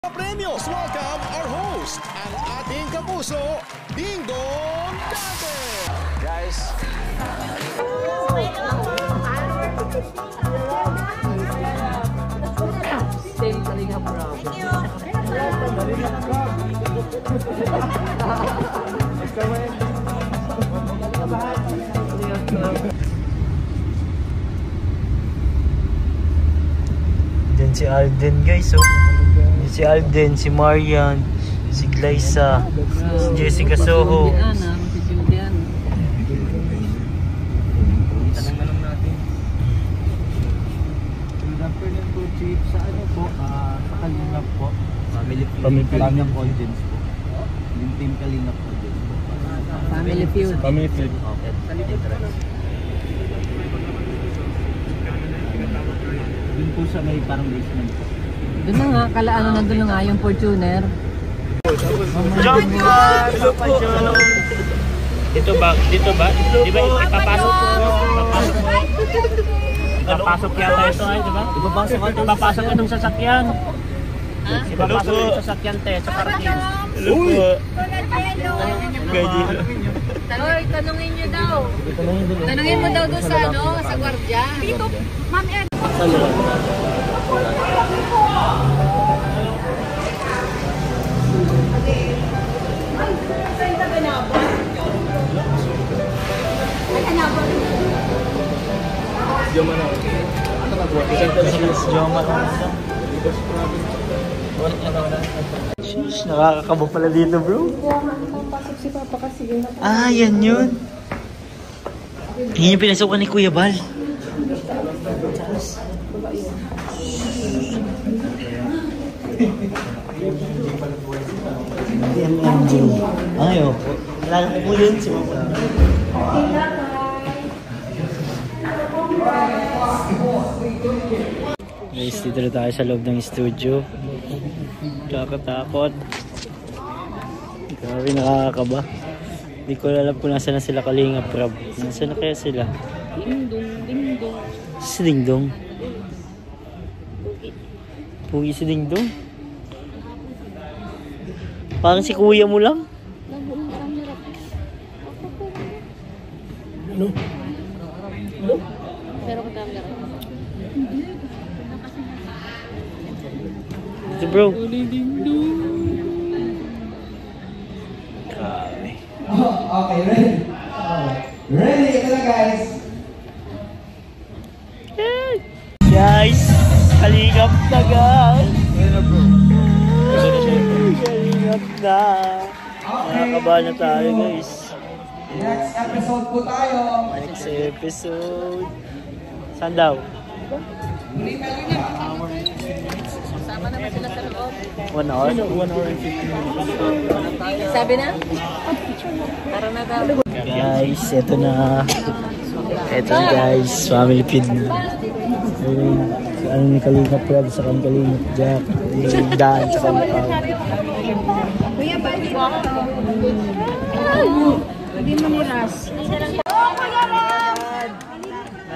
Premios, welcome our host, ang ating kapuso, Ding Dong Dante! Guys, same Kalinga Prab. Kalinga Prab. Diyan si Alden guys, oh. Si Alden, si Marian, si Glyza, si Jessica Soho. Tanong natin. Good afternoon po, Chief. Sa ano po? Sa Kalingap po. Family Kalingap audience po. Yung team Kalingap audience po. Family Feud. Family Feud. Okay. Doon po sa may parang basement po. Doon na nga, kalaano nandun na nga yung Fortuner. John! Hello po! Dito ba? Di ba ipapasok po? Ipapasok yata ito ay, di ba? Ipapasok itong sasakyan. Ipapasok itong sasakyan te, sa parking. Hello po! Hoy, tanungin nyo daw. Tanungin mo daw doon sa ano, sa gwardiya. Dito, Ma'am Ed. Sheesh, nakakakaba pala dito bro. Pasok si Papa kasi yun. Ah, yan yun. Yan yung pinasukan ni Kuya Bal. MMG. Ayaw. Wala na po yun. Guys, dito na tayo sa loob ng studio. Kakatakot. Grabe, nakakakaba. Hindi ko alam kung nasa na sila Kalinga Prab. Nasa na kaya sila? Ding-dong. Si Dingdong. Pugi si Dingdong. Parang si kuya mo lang. Ano? Pero ka-camera. Ito bro. Okay, ready? Ready? Ito na guys. Guys, kalingap na guys. Kalingap na. Nakakaba na tayo guys. Next episode po tayo. Next episode. Saan daw? Sama naman sila sa loob. 1 hour? 1 hour and 15 minutes. Sabi na? Tara na daw. Guys, eto na. Eto na guys, family feud na. Ayun, ano ni Kalinga Prab sa Kalinga Jack. Yung daan sa Kalinga. Kuya, balik mo ako. Hindi mo niras.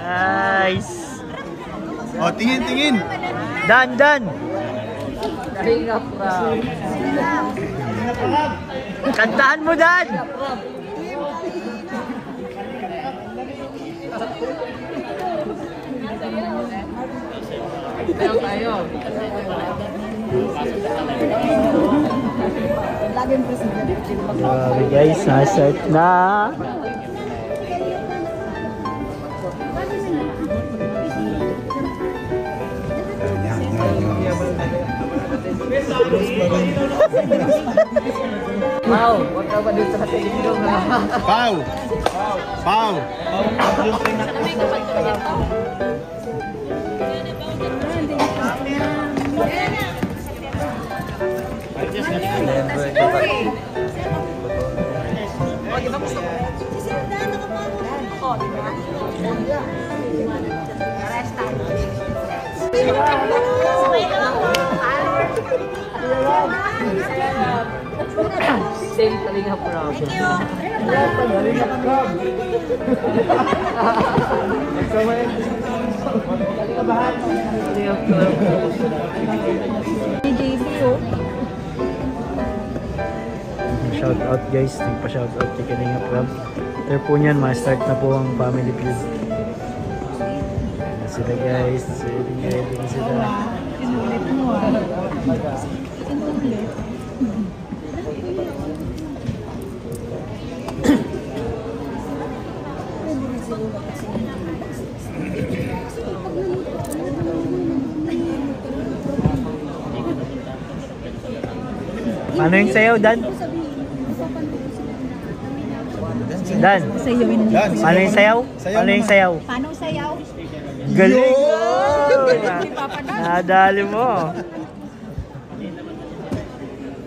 Nice. O, tingin! Dan! Kalinga Prab. Kantahan mo, Dan! Meron tayo. Grabe guys, nasa-start na. Wow, huwag ka ba dun sa Katilindong? Pau! Same Kalinga Prab. Kalinga Prab. JB, oh. shoutout guys. Nagpa-shoutout kay Kalinga Prab. After po niyan, ma-start na po ang family feud. Ayan na sila guys. Ready na sila. Inulit mo Inulit. Ano yung sayaw, Dan? Dan? Ano yung sayaw? Ano yung sayaw? Paano sayaw? Galing! Nadali mo.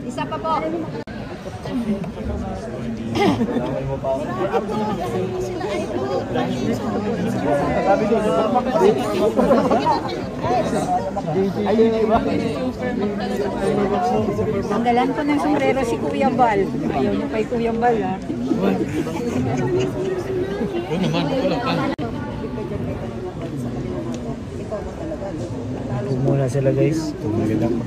Isa pa po. Tanggalan ko ng sombrero si Kuya Bal. Ayaw niyo kay Kuya Bal, ha? Muna sila guys. Magandang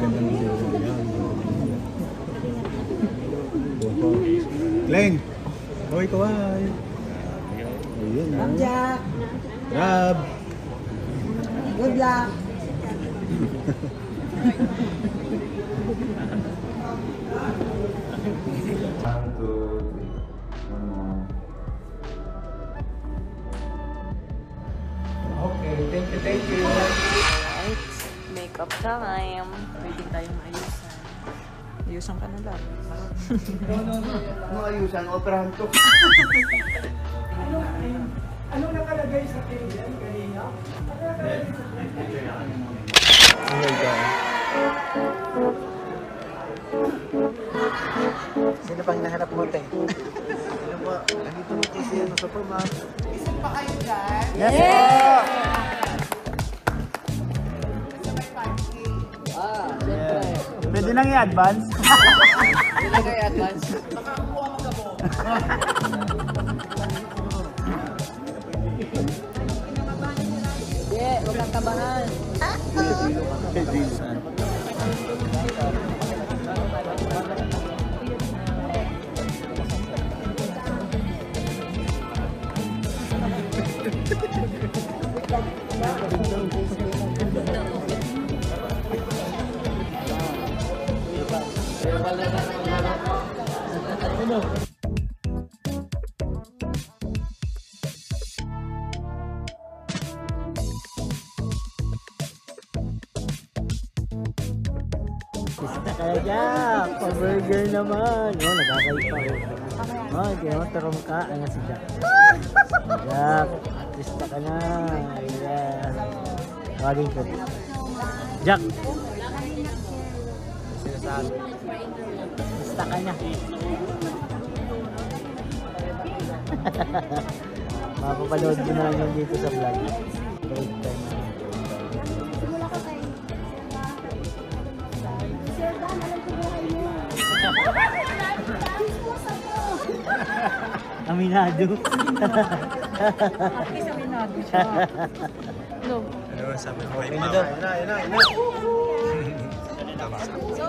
Glenn, kaway kaway. Ayun, Jack, Rab. good luck. Okay, thank you. Right. Makeup time. Pwede tayong ayusan. Ayusan ka na lang. Ano ayusan? Operahan to. Anong nakalagay sa table kanina? Sino pang nahanap mo, te? Sino ba? Nandito mo kasi ano sa pamang. Isan pa kayo dyan? Yes! Yeah! Pwede nang i-advance? Pwede kayo advance. Hindi, huwag kang kabahan. Pista kaya Jack! Pa-burger naman! Oh, nagkakay pa. Oh, hindi mo tarong ka. Ano si Jack? Jack! Pista ka na! Yeah! Tawagin ko. Jack! Pista ka na. Mapapanood ko na lang yun dito sa vlog. Break time na. Aminado. At least aminado siya. No. Ano sabi ko? Okay na daw.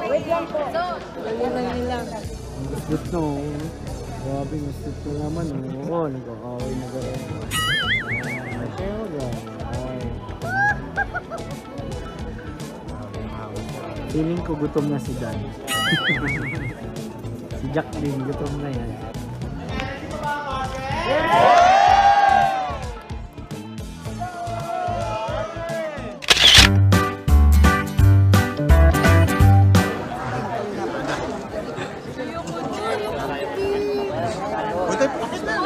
Wait lang po. Yun lang. Gusto no. Grabe, gusto naman. Oo, nagkakaway na gano'n. Kaya gano'n. Feeling ko gutom na si Dan. Si Jack din, gutom na yan.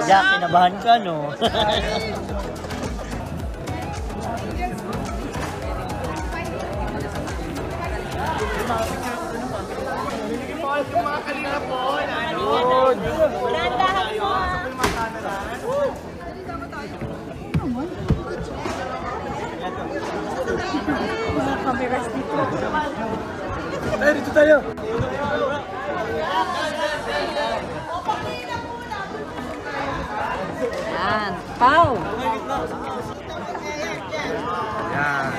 Jack, kinabahan ka, no? Mga cameras dito. Ay, dito tayo! Yan. Pau!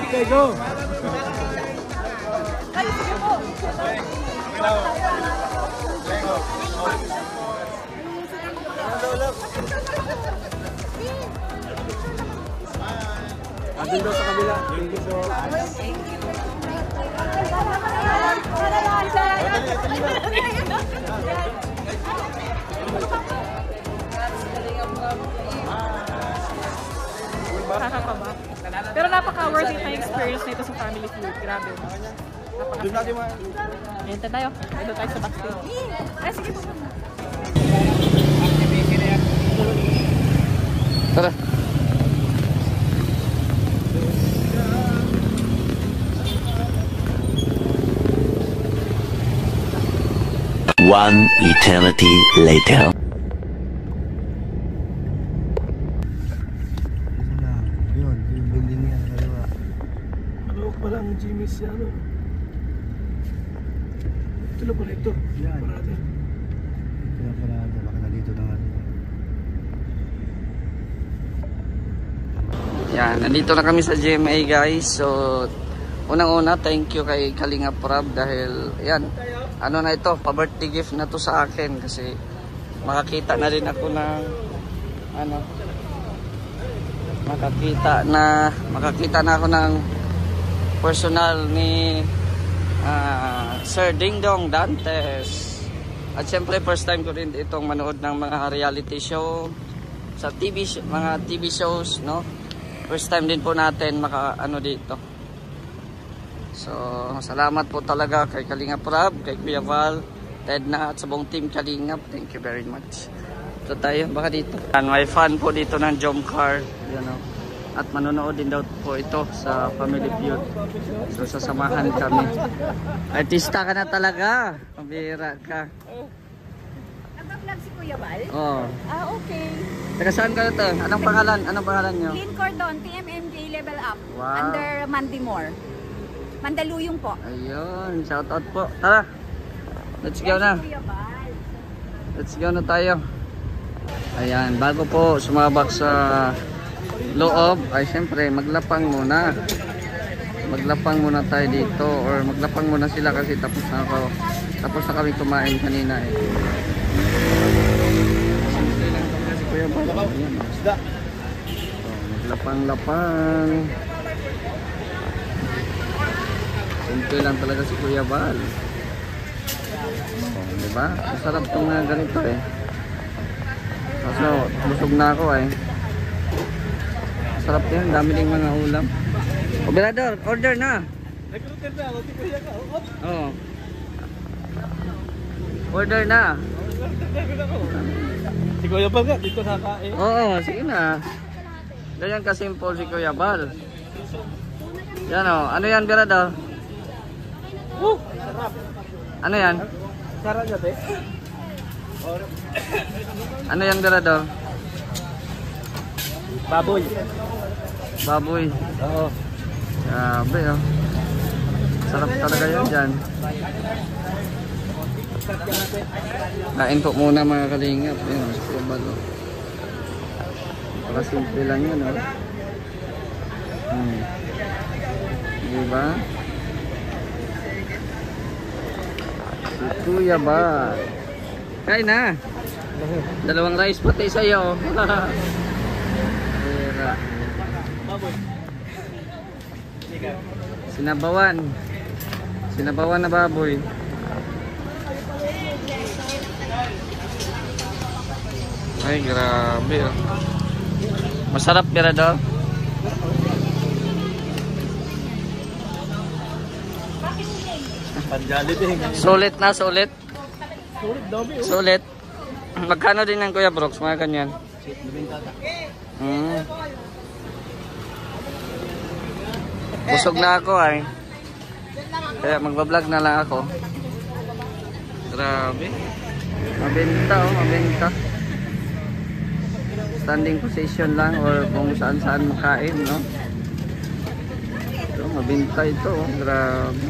Okay, go! Ay, sige po. Andun daw sa kabila. Thank you so. Nakakakaba. Pero napaka-worth it na experience nito sa Family Feud. Grabe. Ayan tayo. Ito tayo sa backstage. Ay, sige po. Tara. One eternity later. Yun, yung building niya sa kaliwa. Ano pala ang Jimmy's ano? Ito na pala ito. Yan. Parada. Kaya parada, baka nandito na nga. Yan, nandito na kami sa GMA guys. So, unang-una, thank you kay Kalinga Prab dahil, yan, ano na ito, pa-birthday gift na to sa akin kasi makakita na rin ako ng, ano, makakita na ako ng personal ni Sir Ding Dong Dantes. At syempre, first time ko rin itong manood ng mga reality show sa mga TV shows, no? First time din po natin maka-ano dito. So, salamat po talaga kay Kalinga Prab, kay Kuya Val, Ted na at sa buong team Kalingap. Thank you very much. Ito tayo, baka dito. And may fan po dito ng Jomcar. Yan o. At manonood din daw po ito sa Family Feud. So, sasamahan kami. Artista ka na talaga. Pambira ka. Nag-vlog si Kuya Val? Oo. Ah, okay. Taga saan ka ito? Anong pangalan? Anong pangalan nyo? Lynn Cordon, TMMJ Level Up. Wow. Under Mandimore. Mandaluyong po. Ayun, shout out po. Tara. Let's go na. Kuya Val. Let's go na tayo. Ayan, bago po sumabak sa loob, ay syempre maglapang muna. Maglapang muna tayo dito or maglapang muna sila kasi tapos na ako. Tapos na kami kumain kanina eh. Kuya Val. Ayan. So, maglapang-lapang. Simple lang talaga si Kuya Val. Oh, diba? Masarap itong ganito eh. Kaso, busog na ako eh. Masarap yan. Dami ding mga ulam. Operador, order na. Nag-order na ako. Kuya ka. Oo. Order na. Si Kuya Val nga, dito kakain. Oo, sige na. Ganyan ka-simple si Kuya Val. Yan o. Ano yan, Berador? Sarap. Ano yan? Sarap niya, te. Ano yan, Berador? Baboy. Baboy. Oo. Grabe oh. Sarap talaga yun dyan. Kain po muna mga kalingap. Ayun, si Kuya Val oh. Para simple lang yun oh. Diba? Si Kuya Val. Kain na. Dalawang rice pati sa'yo. Pera. Sinabawan. Sinabawan na baboy. Ay, grabe oh. Masarap, Berador. Sulit na, sulit. Sulit. Magkano din ng Kuya Brooks, mga ganyan? Busog na ako ay. Kaya magbablog na lang ako. Grabe. Mabenta oh, mabenta. Standing position lang or kung saan-saan makain, no? So, mabenta ito oh, grabe.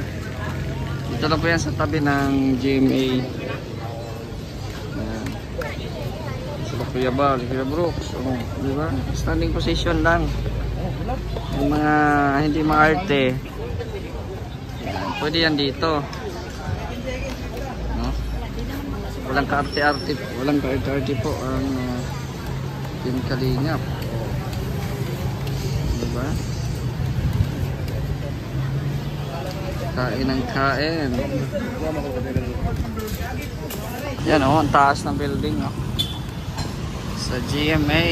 Dito lang po yan sa tabi ng GMA. Sa Kuya Val, Kuya Brooks, oh, di ba? Standing position lang. Yung mga hindi maarte, pwede yan dito. No? Walang kaarte-arte po ang Team Kalingap. Diba? Kain ng kain. Yan o, ang taas ng building o. Sa GMA.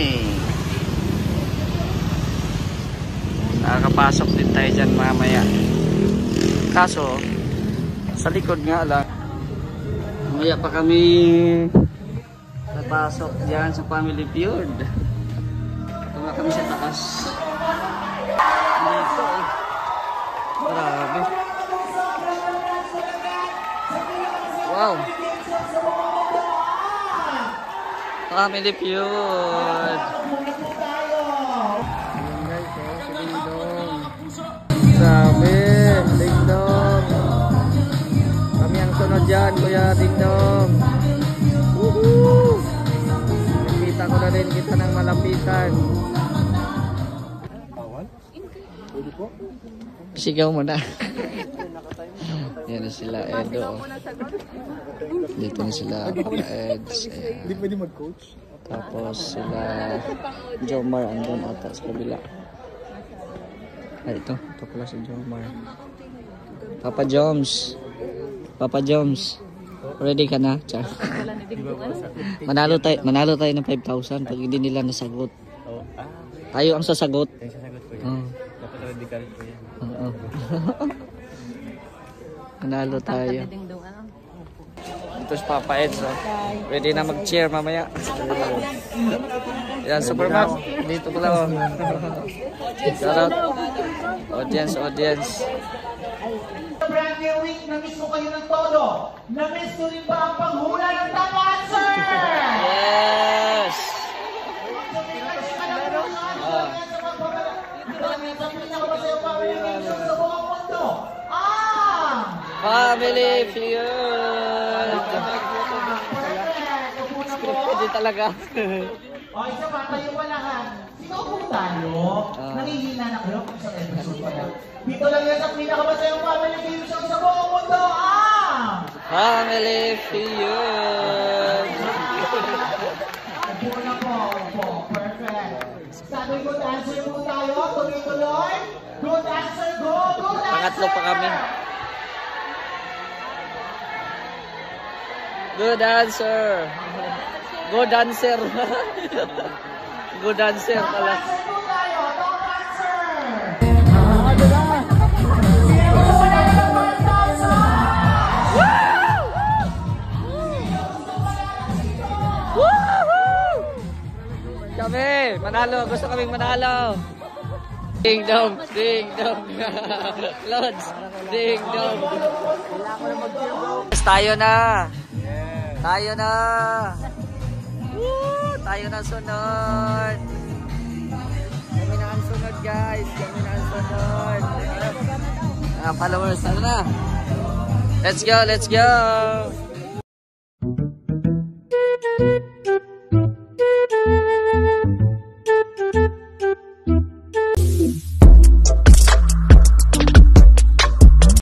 Nakakapasok din tayo dyan mamaya. Kaso, sa likod nga lang. Mamaya pa kami napasok dyan sa Family Feud. Ito nga kami sa taas. Dito eh. Grabe. Wow. Family Feud. Ayan guys, si Dingdong. Grabe, Dingdong. Kami ang sunod dyan, Kuya Dingdong. Woohoo! Nakita ko na rin kita ng malapitan. Sigaw mo na. Yan na sila Edo. Dito na sila Eds. Hindi pwede mag-coach. Tapos sila Jomar andun ata sa kabila. Ay ito pala si Jomar. Papa Joms. Papa Joms. Ready ka na? Char. Manalo tayo ng 5,000 pag hindi nila nasagot. Tayo ang sasagot. Tayo sasagot ko Oh. Dapat ready ka rin po yan. Oo. Manalo tayo. Ito si Papa Eds. Oh. Ready na mag-cheer mamaya. Yan, Superman. Dito pala. Oh. Shout out. Audience. Brand new week, na-miss mo kayo ng todo. Na-miss ko rin ba ang panghula ng tama answer? Yes! Family Feud! Hindi talaga. O, isa pa, tayo wala ha. Sino po tayo? Nangihina na kayo kung sa episode pa na. Dito lang yan sa pinakamasayang family feud sa buong mundo. Family Feud! Ako na po. Perfect. Sabi good answer po tayo. Tuloy-tuloy. Good answer, go. Good answer. Pangatlo pa kami. Good answer. Good answer. Good answer pala. Answer po tayo. Top answer. Kami, manalo. Gusto kaming manalo. Ding dong. Lods. Ding dong. Tayo na. Woo! Tayo na sunod. Kami na ang sunod guys. Kami na ang sunod. Followers, ano na? Let's go.